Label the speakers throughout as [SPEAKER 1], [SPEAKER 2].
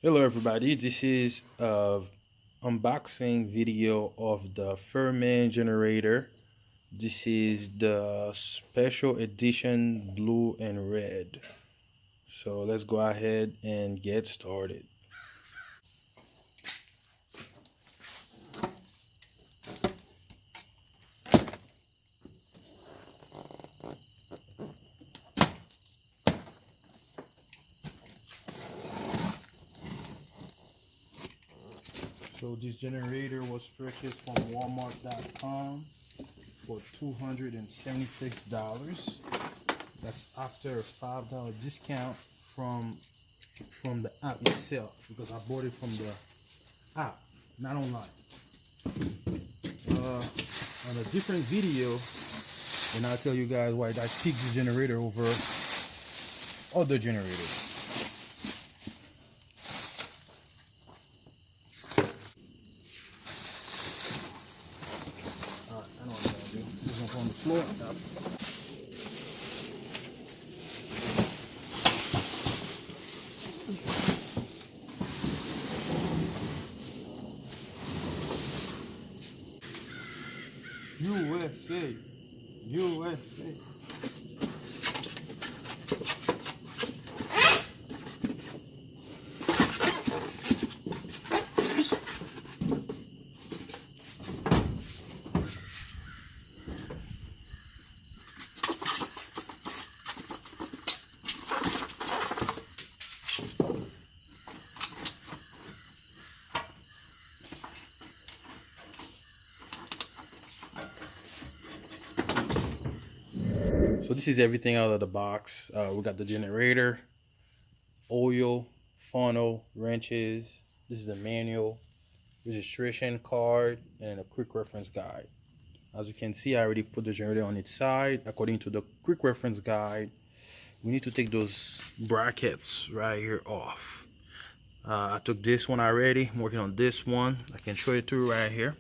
[SPEAKER 1] Hello everybody, this is unboxing video of the Firman Generator. This is the special edition blue and red. So let's go ahead and get started. So this generator was purchased from Walmart.com for $276. That's after a $5 discount from the app itself, because I bought it from the app, not online. On a different video, and I'll tell you guys why I picked this generator over other generators. Alright, I know what I'm gonna do. This one's on the floor. USA, USA. So this is everything out of the box. We got the generator, oil, funnel, wrenches. This is the manual, registration card, and a quick reference guide. As you can see, I already put the generator on its side. According to the quick reference guide, we need to take those brackets right here off. I took this one already. I'm working on this one. I can show you through right here.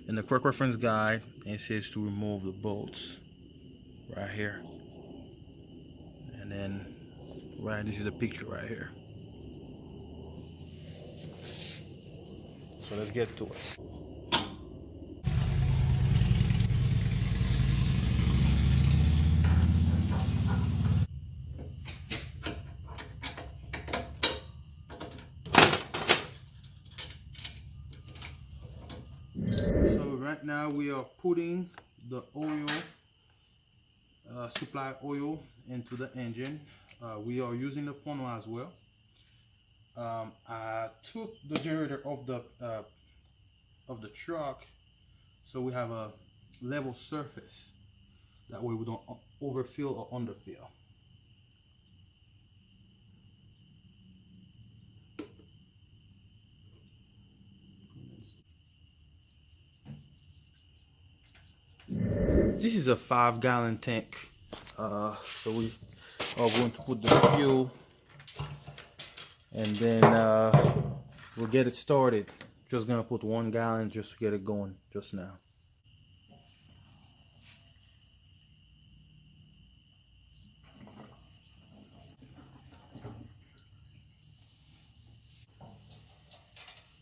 [SPEAKER 1] In the quick reference guide, it says to remove the bolts right here. And then this is a picture right here. So let's get to it. So right now we are putting the oil, supply oil into the engine. We are using the funnel as well. I took the generator of the truck, so we have a level surface. That way we don't overfill or underfill. This is a 5-gallon tank. So we are going to put the fuel, and then we'll get it started. Just gonna put 1 gallon just to get it going just now.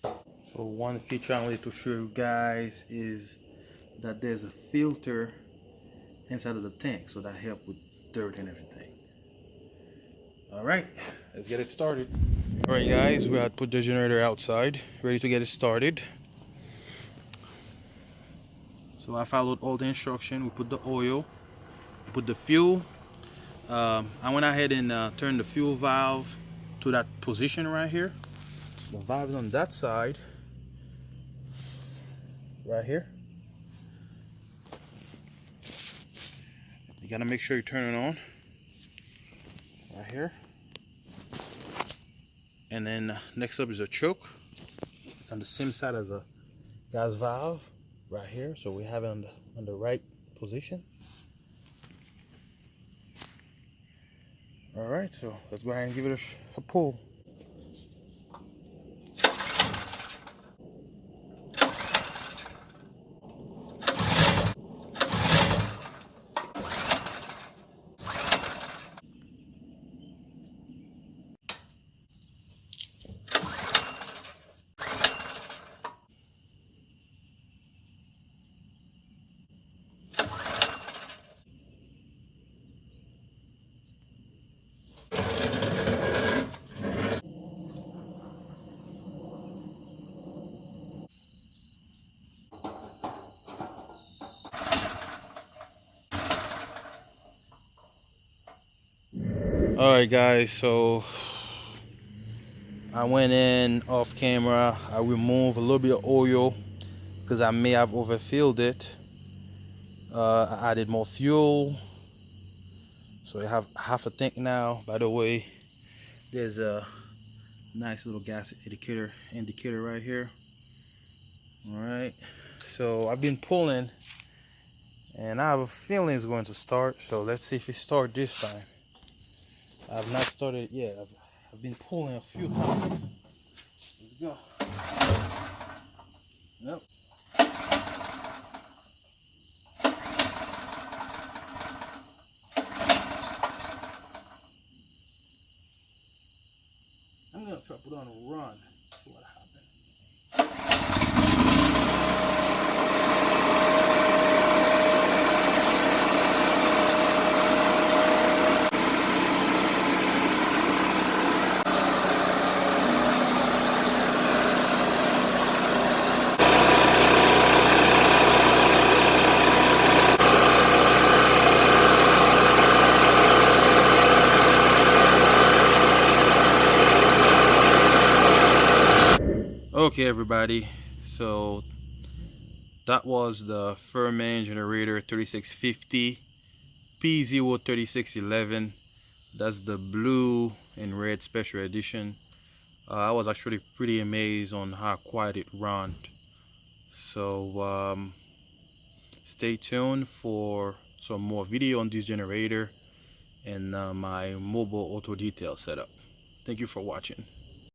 [SPEAKER 1] So one feature I wanted to show you guys is that there's a filter inside of the tank, so that helps with dirt and everything. All right, let's get it started. All right guys, we had put the generator outside, ready to get it started. So I followed all the instructions. We put the oil, put the fuel. I went ahead and turned the fuel valve to that position right here. The valve is on that side, right here. You gotta make sure you turn it on, right here. And then next up is a choke. It's on the same side as a gas valve, right here. So we have it on the right position. All right, so let's go ahead and give it a pull. Alright guys, so I went in off camera. I removed a little bit of oil because I may have overfilled it. I added more fuel, so I have half a tank now. By the way, there's a nice little gas indicator right here. All right, so I've been pulling and I have a feeling it's going to start, so let's see if it starts this time. I've not started yet. I've been pulling a few times. Let's go. Nope. I'm gonna try to put on a run. See what happens. Okay everybody, so that was the Firman Generator 3650 P03611. That's the blue and red special edition. I was actually pretty amazed on how quiet it ran. So stay tuned for some more video on this generator and my mobile auto detail setup. Thank you for watching.